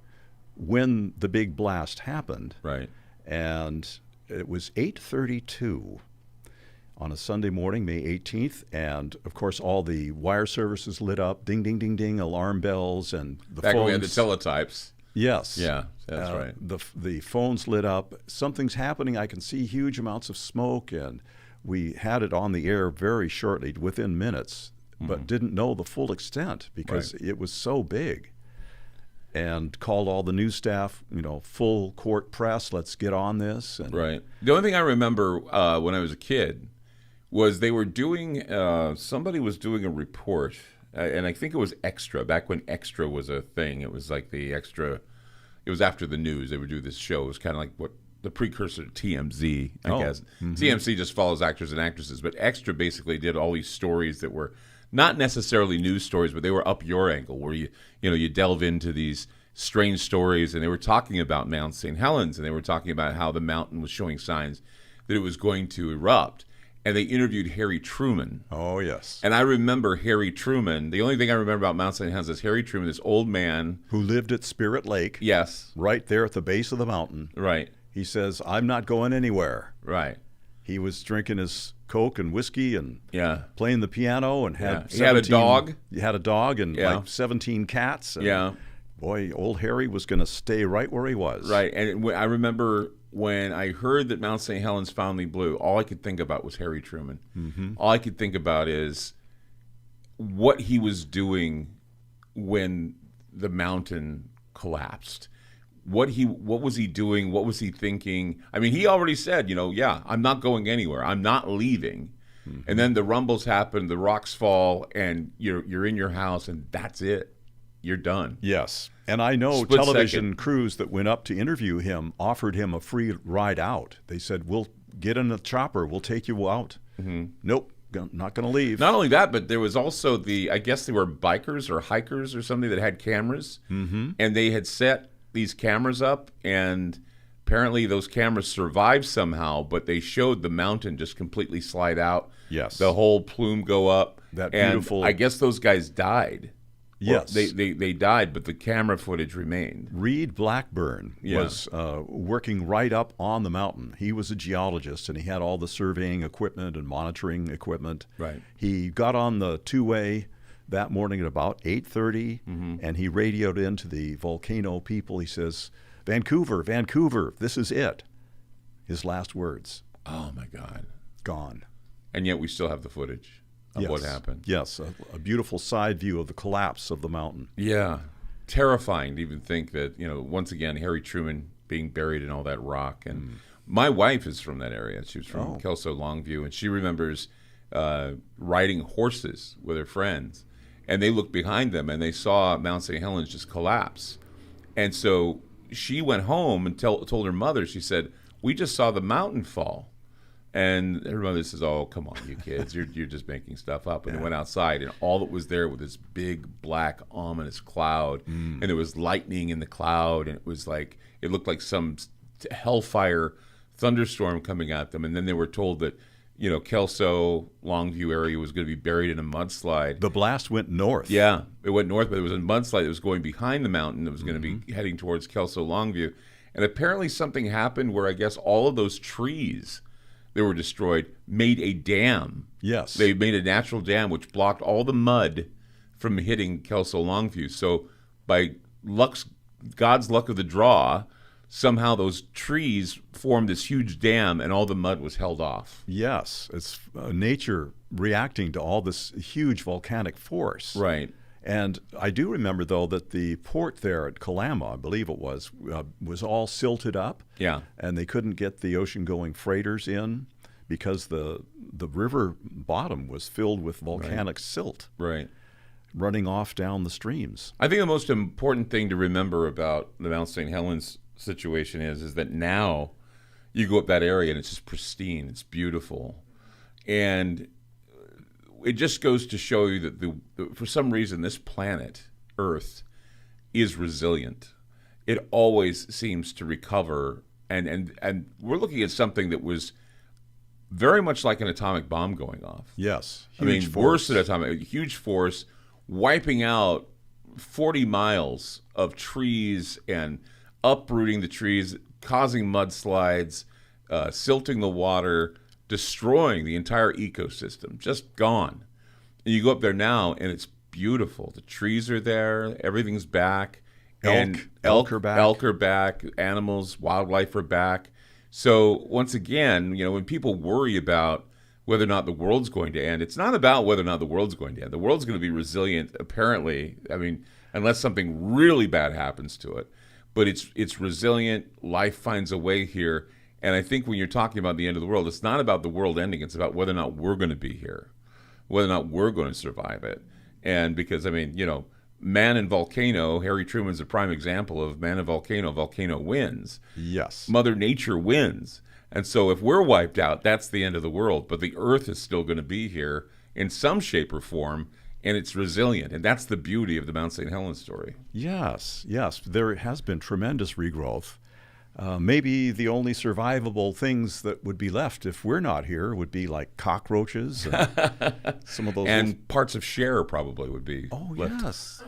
when the big blast happened. Right. And it was 8:32 on a Sunday morning, May 18th, and of course all the wire services lit up, ding, ding, ding, ding, alarm bells, and the Back phones. when we had the teletypes. Yes. Yeah, that's right. The phones lit up. Something's happening. I can see huge amounts of smoke, and we had it on the air very shortly, within minutes, but didn't know the full extent because it was so big. And called all the news staff, full court press, let's get on this. And right. The only thing I remember when I was a kid was they were doing, somebody was doing a report, and I think it was Extra, back when Extra was a thing. It was like the Extra, it was after the news. They would do this show. It was kind of like what the precursor to TMZ, I guess. TMZ just follows actors and actresses, but Extra basically did all these stories that were not necessarily news stories, but they were up your angle, where you delve into these strange stories, and they were talking about Mount St. Helens, and they were talking about how the mountain was showing signs that it was going to erupt. And they interviewed Harry Truman. Oh, yes. And I remember Harry Truman. The only thing I remember about Mount St. Helens is Harry Truman, this old man. Who lived at Spirit Lake. Yes. Right there at the base of the mountain. Right. He says, I'm not going anywhere. Right. He was drinking his Coke and whiskey and playing the piano and had he had a dog. He had a dog and like 17 cats. And boy, old Harry was going to stay right where he was. Right. And I remember when I heard that Mount St. Helens finally blew, all I could think about was Harry Truman. Mm-hmm. All I could think about is what he was doing when the mountain collapsed. What was he doing? What was he thinking? I mean, he already said, I'm not going anywhere. I'm not leaving. Mm-hmm. And then the rumbles happen, the rocks fall, and you're in your house, and that's it. You're done. Yes. And I know television crews that went up to interview him offered him a free ride out. They said, we'll get in a chopper. We'll take you out. Mm-hmm. Nope. Not going to leave. Not only that, but there was also I guess they were bikers or hikers or something that had cameras. Mm-hmm. And they had set these cameras up, and apparently those cameras survived somehow, but they showed the mountain just completely slide out. Yes. The whole plume go up. That and beautiful- I guess those guys died. Yes. Or they died, but the camera footage remained. Reed Blackburn was working right up on the mountain. He was a geologist, and he had all the surveying equipment and monitoring equipment. Right. He got on the two-way that morning at about 8:30, and he radioed into the volcano people. He says, Vancouver, this is it. His last words. Oh, my God. Gone. And yet we still have the footage of what happened. Yes, a beautiful side view of the collapse of the mountain. Yeah. Terrifying to even think that, once again, Harry Truman being buried in all that rock. And my wife is from that area. She was from Kelso Longview, and she remembers riding horses with her friends. And they looked behind them, and they saw Mount St. Helens just collapse. And so she went home and told her mother, she said, we just saw the mountain fall. And her mother says, oh, come on, you kids. You're just making stuff up. And they went outside, and all that was there was this big, black, ominous cloud. And there was lightning in the cloud, and it looked like some hellfire thunderstorm coming at them. And then they were told that, Kelso, Longview area was going to be buried in a mudslide. The blast went north. Yeah, it went north, but it was a mudslide that was going behind the mountain. It was going to be heading towards Kelso, Longview. And apparently something happened where I guess all of those trees that were destroyed made a dam. Yes. They made a natural dam which blocked all the mud from hitting Kelso Longview. So by God's luck of the draw, somehow those trees formed this huge dam and all the mud was held off. Yes. It's nature reacting to all this huge volcanic force. Right. And I do remember, though, that the port there at Kalama, I believe it was all silted up. Yeah. And they couldn't get the ocean-going freighters in because the river bottom was filled with volcanic silt running off down the streams. I think the most important thing to remember about the Mount St. Helens situation is that now you go up that area and it's just pristine. It's beautiful. And it just goes to show you that for some reason this planet, Earth, is resilient. It always seems to recover, and we're looking at something that was very much like an atomic bomb going off. Yes, worse than a huge force, wiping out 40 miles of trees and uprooting the trees, causing mudslides, silting the water, destroying the entire ecosystem, just gone. And you go up there now, and it's beautiful. The trees are there, everything's back. Elk are back. Elk are back, animals, wildlife are back. So once again, when people worry about whether or not the world's going to end, it's not about whether or not the world's going to end. The world's going to be resilient, apparently, unless something really bad happens to it. But it's resilient. Life finds a way here. And I think when you're talking about the end of the world, it's not about the world ending. It's about whether or not we're going to be here, whether or not we're going to survive it. And because, man and volcano, Harry Truman's a prime example of man and volcano wins. Yes. Mother Nature wins. And so if we're wiped out, that's the end of the world. But the Earth is still going to be here in some shape or form, and it's resilient. And that's the beauty of the Mount St. Helens story. Yes. There has been tremendous regrowth. Maybe the only survivable things that would be left if we're not here would be like cockroaches and some of those. And parts of Cher probably would be left. Yes.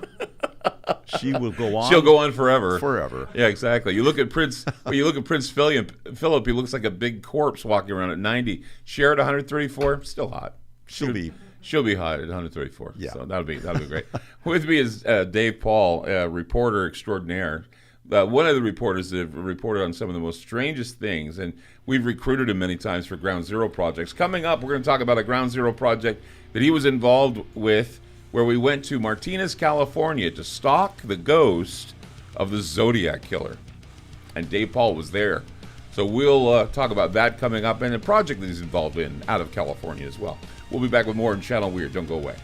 She will go on. She'll go on forever. Forever. Yeah, exactly. You look at Prince Philip, he looks like a big corpse walking around at 90. Cher at 134, still hot. She'll be hot at 134. Yeah. So that'll be great. With me is Dave Paull, reporter extraordinaire. One of the reporters that have reported on some of the most strangest things, and we've recruited him many times for Ground Zero projects. Coming up, we're going to talk about a Ground Zero project that he was involved with, where we went to Martinez, California to stalk the ghost of the Zodiac Killer. And Dave Paull was there. So we'll talk about that coming up, and a project that he's involved in out of California as well. We'll be back with more in Channel Weird. Don't go away.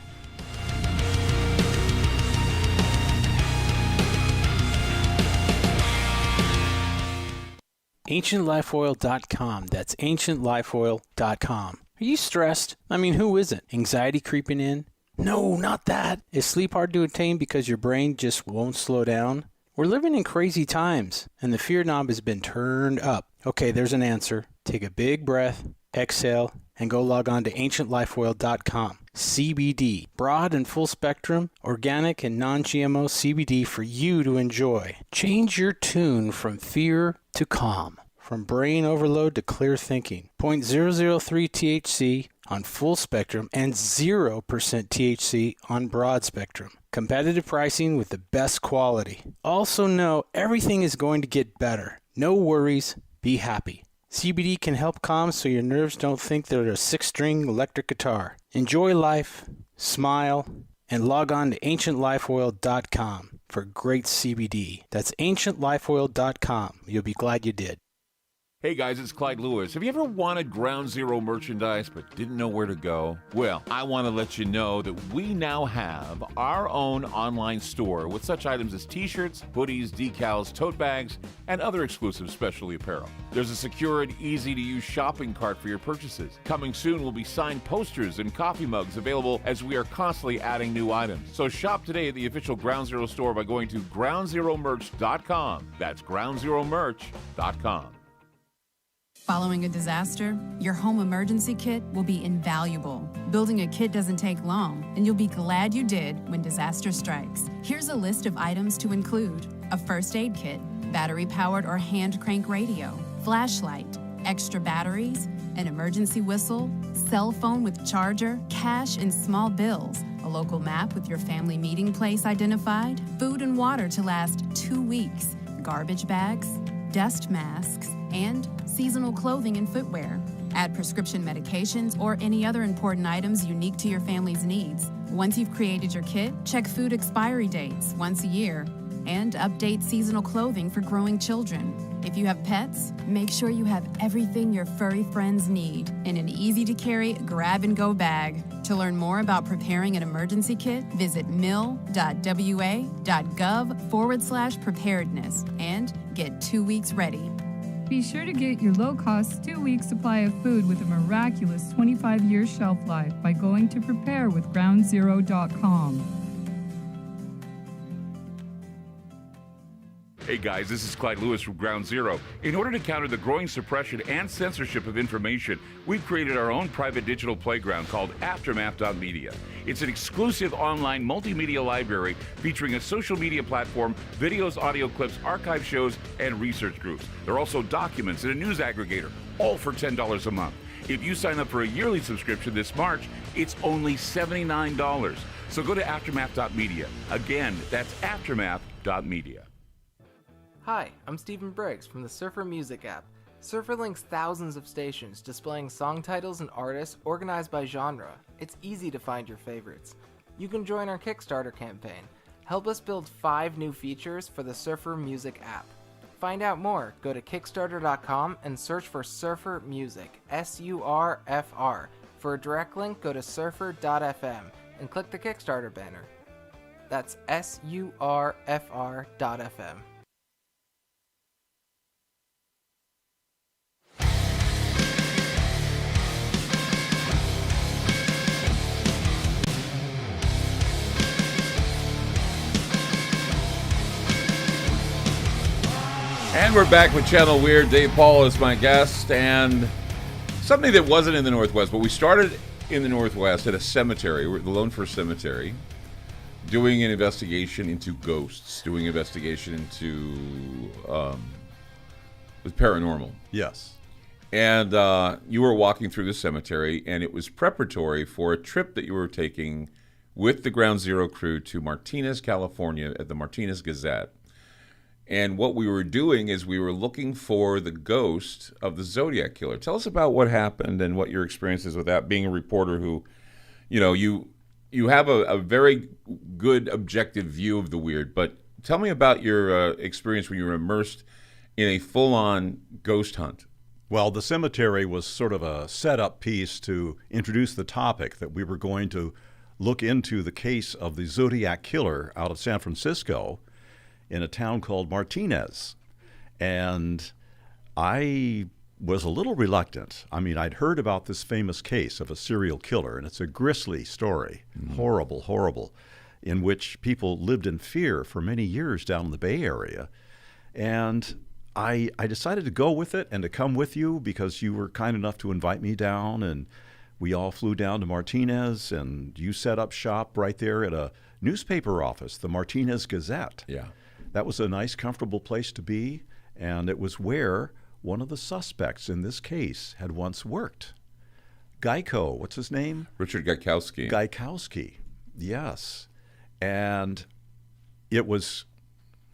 AncientLifeOil.com. That's AncientLifeOil.com. Are you stressed? Who isn't? Anxiety creeping in? No, not that. Is sleep hard to attain because your brain just won't slow down? We're living in crazy times, and the fear knob has been turned up. Okay, there's an answer. Take a big breath, exhale, and go log on to ancientlifeoil.com. CBD, broad and full spectrum, organic and non-GMO CBD for you to enjoy. Change your tune from fear to calm, from brain overload to clear thinking. 0.003 THC on full spectrum and 0% THC on broad spectrum. Competitive pricing with the best quality. Also know everything is going to get better. No worries, be happy. CBD can help calm so your nerves don't think they're a 6-string electric guitar. Enjoy life, smile, and log on to ancientlifeoil.com for great CBD. That's ancientlifeoil.com. You'll be glad you did. Hey guys, it's Clyde Lewis. Have you ever wanted Ground Zero merchandise but didn't know where to go? Well, I want to let you know that we now have our own online store with such items as t-shirts, hoodies, decals, tote bags, and other exclusive specialty apparel. There's a secure and easy-to-use shopping cart for your purchases. Coming soon will be signed posters and coffee mugs available as we are constantly adding new items. So shop today at the official Ground Zero store by going to groundzeromerch.com. That's groundzeromerch.com. Following a disaster, your home emergency kit will be invaluable. Building a kit doesn't take long, and you'll be glad you did when disaster strikes. Here's a list of items to include: a first aid kit, battery-powered or hand crank radio, flashlight, extra batteries, an emergency whistle, cell phone with charger, cash and small bills, a local map with your family meeting place identified, food and water to last 2 weeks, garbage bags, dust masks, and seasonal clothing and footwear. Add prescription medications or any other important items unique to your family's needs. Once you've created your kit, check food expiry dates once a year and update seasonal clothing for growing children. If you have pets, make sure you have everything your furry friends need in an easy-to-carry grab-and-go bag. To learn more about preparing an emergency kit, visit mil.wa.gov/preparedness and get 2 weeks ready. Be sure to get your low-cost 2-week supply of food with a miraculous 25-year shelf life by going to preparewithgroundzero.com. Hey guys, this is Clyde Lewis from Ground Zero. In order to counter the growing suppression and censorship of information, we've created our own private digital playground called Aftermath.media. It's an exclusive online multimedia library featuring a social media platform, videos, audio clips, archive shows, and research groups. There are also documents and a news aggregator, all for $10 a month. If you sign up for a yearly subscription this March, it's only $79. So go to Aftermath.media. Again, that's Aftermath.media. Hi, I'm Stephen Briggs from the Surfer Music app. Surfer links thousands of stations displaying song titles and artists organized by genre. It's easy to find your favorites. You can join our Kickstarter campaign. Help us build 5 new features for the Surfer Music app. Find out more, go to Kickstarter.com and search for Surfer Music, S-U-R-F-R. For a direct link, go to surfer.fm and click the Kickstarter banner. That's SURFR.fm. And we're back with Channel Weird. Dave Paull is my guest, and something that wasn't in the Northwest, but we started in the Northwest at a cemetery, the Lone Fir Cemetery, doing an investigation into ghosts, doing an investigation into with paranormal. Yes. And you were walking through the cemetery, and it was preparatory for a trip that you were taking with the Ground Zero crew to Martinez, California, at the Martinez Gazette. And what we were doing is we were looking for the ghost of the Zodiac Killer. Tell us about what happened and what your experience is with that, being a reporter who, you know, you have a very good objective view of the weird. But tell me about your experience when you were immersed in a full-on ghost hunt. Well, the cemetery was sort of a setup piece to introduce the topic that we were going to look into the case of the Zodiac Killer out of San Francisco in a town called Martinez. And I was a little reluctant. I mean, I'd heard about this famous case of a serial killer, and it's a grisly story. Mm-hmm. Horrible, horrible. in which people lived in fear for many years down in the Bay Area. And I decided to go with it and to come with you because you were kind enough to invite me down, and we all flew down to Martinez, and you set up shop right there at a newspaper office, the Martinez Gazette. Yeah. That was a nice, comfortable place to be, and it was where one of the suspects in this case had once worked. Geico, what's his name? Richard Gaikowski. Gaikowski, yes. And it was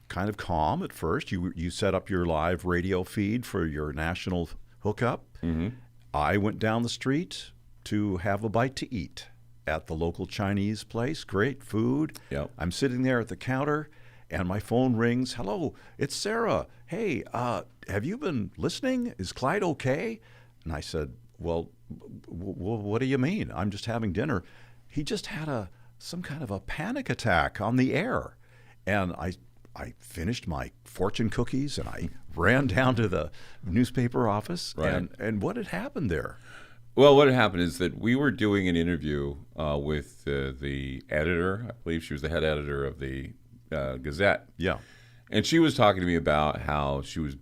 kind of calm at first. You set up your live radio feed for your national hookup. Mm-hmm. I went down the street to have a bite to eat at the local Chinese place. Great food. Yep. I'm sitting there at the counter, and my phone rings. Hello, it's Sarah. Hey, have you been listening? Is Clyde okay? And I said, well, what do you mean? I'm just having dinner. He just had some kind of a panic attack on the air. And I finished my fortune cookies, and I ran down to the newspaper office. Right. And what had happened there? Well, what had happened is that we were doing an interview with the editor. I believe she was the head editor of the Gazette. Yeah. And she was talking to me about how she was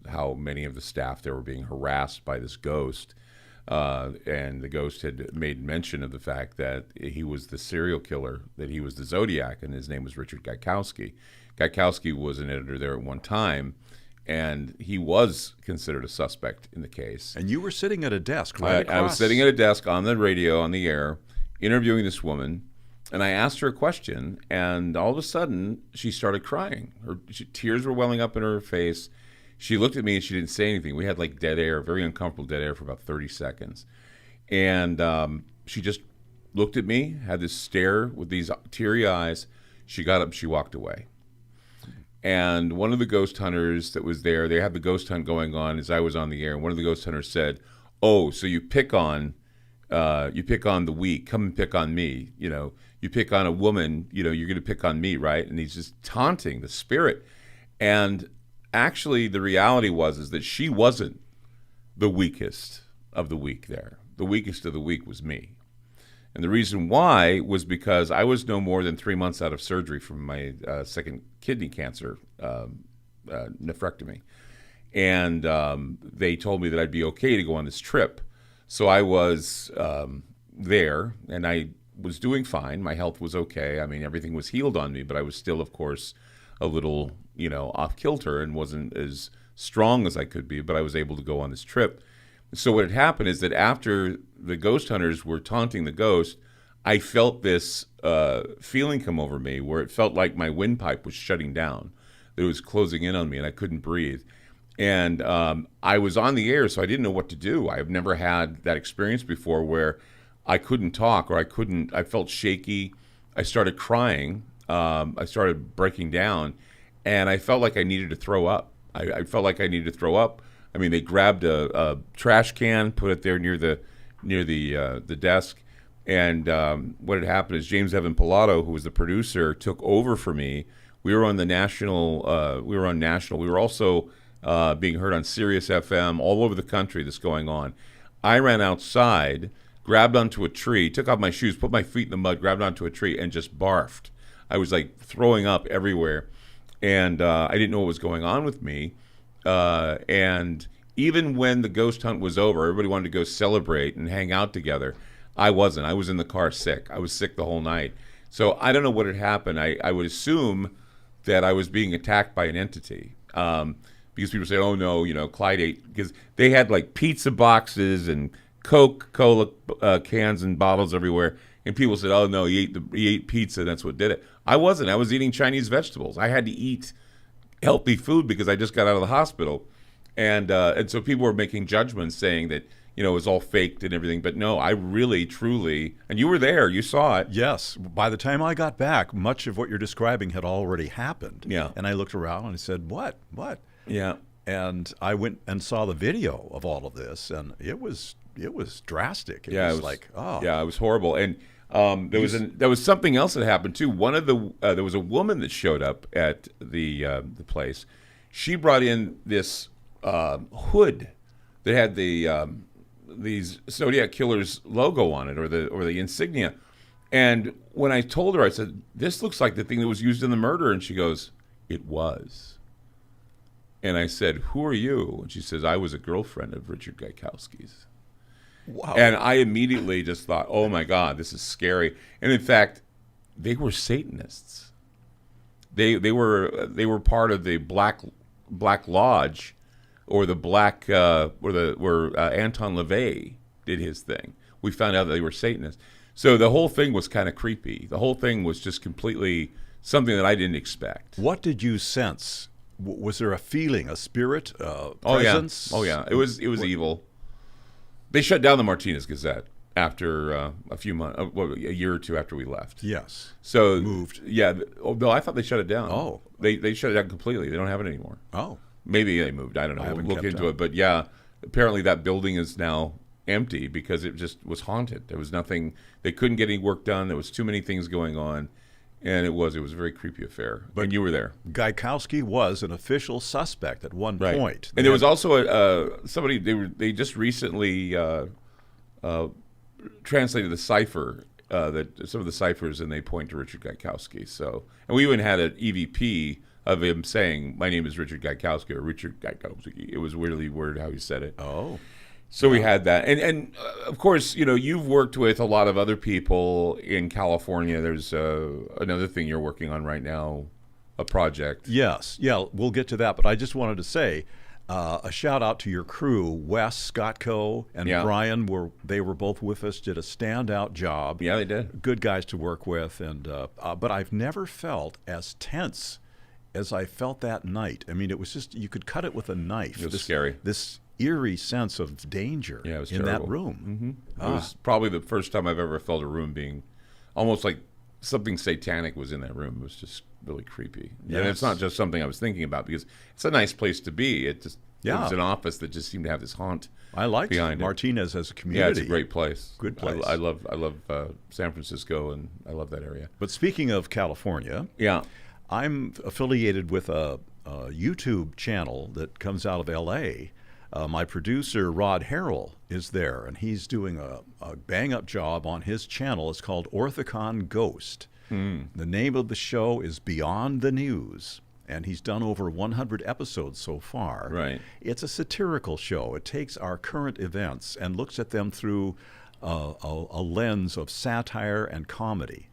how many of the staff there were being harassed by this ghost. And the ghost had made mention of the fact that he was the serial killer, that he was the Zodiac, and his name was Richard Gaikowski. Gaikowski was an editor there at one time, and he was considered a suspect in the case. And you were sitting at a desk right across. I was sitting at a desk on the radio, on the air, interviewing this woman, and I asked her a question, and all of a sudden, she started crying. Tears were welling up in her face. She looked at me and she didn't say anything. We had like dead air, very uncomfortable dead air for about 30 seconds. And she just looked at me, had this stare with these teary eyes. She got up, she walked away. And one of the ghost hunters that was there, they had the ghost hunt going on as I was on the air. And one of the ghost hunters said, "Oh, so you pick on the weak. Come and pick on me. You know, you pick on a woman. You know, you're going to pick on me, right?" And he's just taunting the spirit. And actually, the reality is that she wasn't the weakest of the weak there. The weakest of the weak was me. And the reason why was because I was no more than 3 months out of surgery from my second kidney cancer nephrectomy. And they told me that I'd be okay to go on this trip. So I was there, and I was doing fine. My health was okay. I mean, everything was healed on me, but I was still, of course, a little, off kilter and wasn't as strong as I could be, but I was able to go on this trip. So what had happened is that after the ghost hunters were taunting the ghost, I felt this feeling come over me where it felt like my windpipe was shutting down, that it was closing in on me and I couldn't breathe. And I was on the air, so I didn't know what to do. I've never had that experience before where I couldn't talk, or I felt shaky. I started crying. I started breaking down, and I felt like I needed to throw up. I felt like I needed to throw up. I mean, they grabbed a trash can, put it there near the desk, and what had happened is James Evan Pilato, who was the producer, took over for me. We were on the national. We were also being heard on Sirius FM all over the country. This going on. I ran outside, grabbed onto a tree, took off my shoes, put my feet in the mud, grabbed onto a tree, and just barfed. I was like throwing up everywhere, and I didn't know what was going on with me. And even when the ghost hunt was over, everybody wanted to go celebrate and hang out together. I wasn't. I was in the car sick. I was sick the whole night. So I don't know what had happened. I would assume that I was being attacked by an entity. Because people say, "Oh no, Clyde ate," because they had like pizza boxes and Coca-Cola cans and bottles everywhere, and people said, "Oh no, he ate pizza. That's what did it." I wasn't. I was eating Chinese vegetables. I had to eat healthy food because I just got out of the hospital, and so people were making judgments saying that it was all faked and everything. But no, I really, truly, and you were there, you saw it. Yes. By the time I got back, much of what you're describing had already happened. Yeah. And I looked around and I said, "What? What?" Yeah. And I went and saw the video of all of this, and it was drastic. It was like, oh. Yeah, it was horrible. And there was something else that happened too. There was a woman that showed up at the place. She brought in this hood that had these Zodiac Killer's logo on it, or the insignia. And when I told her, I said, "This looks like the thing that was used in the murder," and she goes, "It was." And I said, "Who are you?" And she says, "I was a girlfriend of Richard Gaikowski's." Wow. And I immediately just thought, "Oh my God, this is scary." And in fact, they were Satanists. They were part of the Black Lodge, or the Black where Anton LaVey did his thing. We found out that they were Satanists. So the whole thing was kind of creepy. The whole thing was just completely something that I didn't expect. What did you sense? Was there a feeling, a spirit, presence? Oh yeah. It was evil. They shut down the Martinez Gazette after a few months, a year or two after we left. Yes. So moved. Yeah. No, I thought they shut it down. Oh. They shut it down completely. They don't have it anymore. Oh. Maybe they moved. I don't know. We'll look into it. But yeah, apparently that building is now empty because it just was haunted. There was nothing. They couldn't get any work done. There was too many things going on, and it was a very creepy affair. But you were there. Gaikowski was an official suspect at one point. And there was also somebody. They just recently translated the cipher. That some of the ciphers, and they point to Richard Gaikowski. So, and we even had an EVP of him saying, "My name is Richard Gaikowski," or Richard Gaikowski. It was weirdly worded how he said it. Oh. So we had that. And of course, you've worked with a lot of other people in California. There's another thing you're working on right now, a project. Yes. Yeah, we'll get to that. But I just wanted to say a shout out to your crew. Wes, Scottco, and Brian, they were both with us, did a standout job. Yeah, they did. Good guys to work with. And but I've never felt as tense as I felt that night. I mean, it was just, you could cut it with a knife. It was scary. This eerie sense of danger it was in terrible. that room. Mm-hmm. It was probably the first time I've ever felt a room being almost like something satanic was in that room. It was just really creepy. Yes. And it's not just something I was thinking about, because it's a nice place to be. It was an office that just seemed to have this haunt. I liked behind Martinez as a community. Yeah, it's a great place. Good place. I love San Francisco, and I love that area. But speaking of California, I'm affiliated with a YouTube channel that comes out of L.A. My producer, Rod Harrell, is there, and he's doing a bang-up job on his channel. It's called Orthicon Ghost. The name of the show is Beyond the News, and he's done over 100 episodes so far. Right. It's a satirical show. It takes our current events and looks at them through a lens of satire and comedy.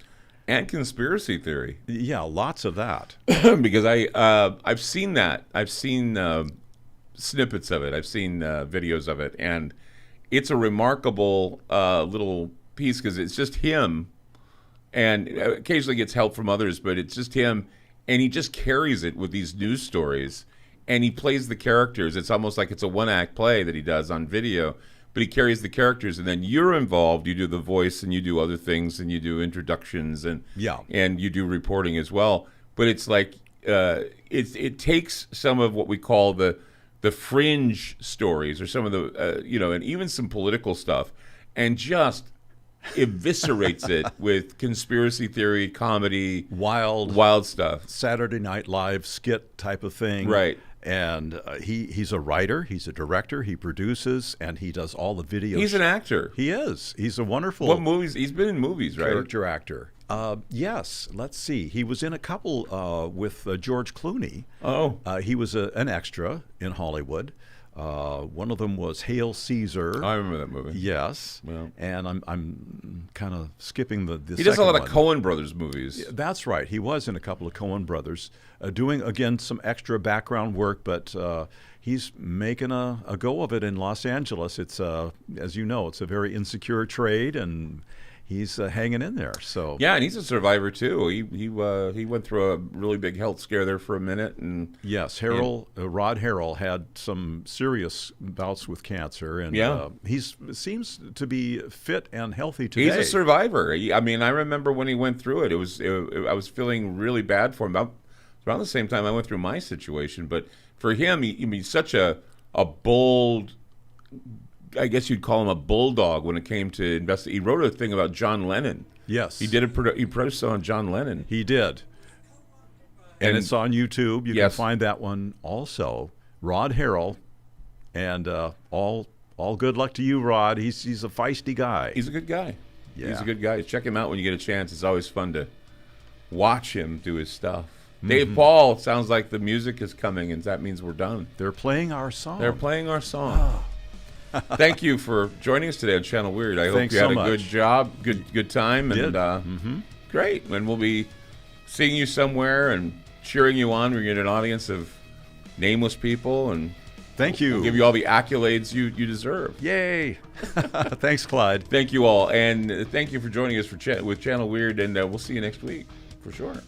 And conspiracy theory. Yeah, lots of that. Because I've seen that. I've seen snippets of it. I've seen videos of it, and it's a remarkable little piece, because it's just him, and occasionally gets help from others, but it's just him, and he just carries it with these news stories, and he plays the characters. It's almost like it's a one-act play that he does on video, but he carries the characters, and then you're involved. You do the voice, and you do other things, and you do introductions, and you do reporting as well. But it's like it takes some of what we call the fringe stories, or some of the and even some political stuff, and just eviscerates it with conspiracy theory, comedy, wild stuff, Saturday Night Live skit type of thing. Right. And he's a writer, he's a director, he produces, and he does all the videos. He's an actor. He is. He's a wonderful. What movies? He's been in movies, right? Character actor. Yes. Let's see. He was in a couple with George Clooney. Oh. He was an extra in Hollywood. One of them was Hail Caesar. I remember that movie. Yes. Well. And I'm kind of skipping the He does a lot one. of Coen Brothers movies. That's right. He was in a couple of Coen Brothers, doing, again, some extra background work, but he's making a go of it in Los Angeles. It's, as you know, it's a very insecure trade, and he's hanging in there. So yeah, and he's a survivor too. He went through a really big health scare there for a minute, and yes, Rod Harrell had some serious bouts with cancer, and he seems to be fit and healthy today. He's a survivor. I mean, I remember when he went through it. I was feeling really bad for him. Around the same time I went through my situation, but for him, he's such a bold. I guess you'd call him a bulldog when it came to investigate. He wrote a thing about John Lennon. Yes. He produced on John Lennon. He did. And it's on YouTube. You can Yes. find that one also. Rod Harrell. And all good luck to you, Rod. He's a feisty guy. He's a good guy. Yeah. He's a good guy. Check him out when you get a chance. It's always fun to watch him do his stuff. Dave Paull, sounds like the music is coming, and that means we're done. They're playing our song. They're playing our song. Thank you for joining us today on Channel Weird. I hope Thanks you had so a much. good job, good time, and Did. great. And we'll be seeing you somewhere and cheering you on. We're going to get an audience of nameless people, and Thank you. we'll give you all the accolades you deserve. Yay. Thanks, Clyde. Thank you all, and thank you for joining us with Channel Weird, and we'll see you next week for sure.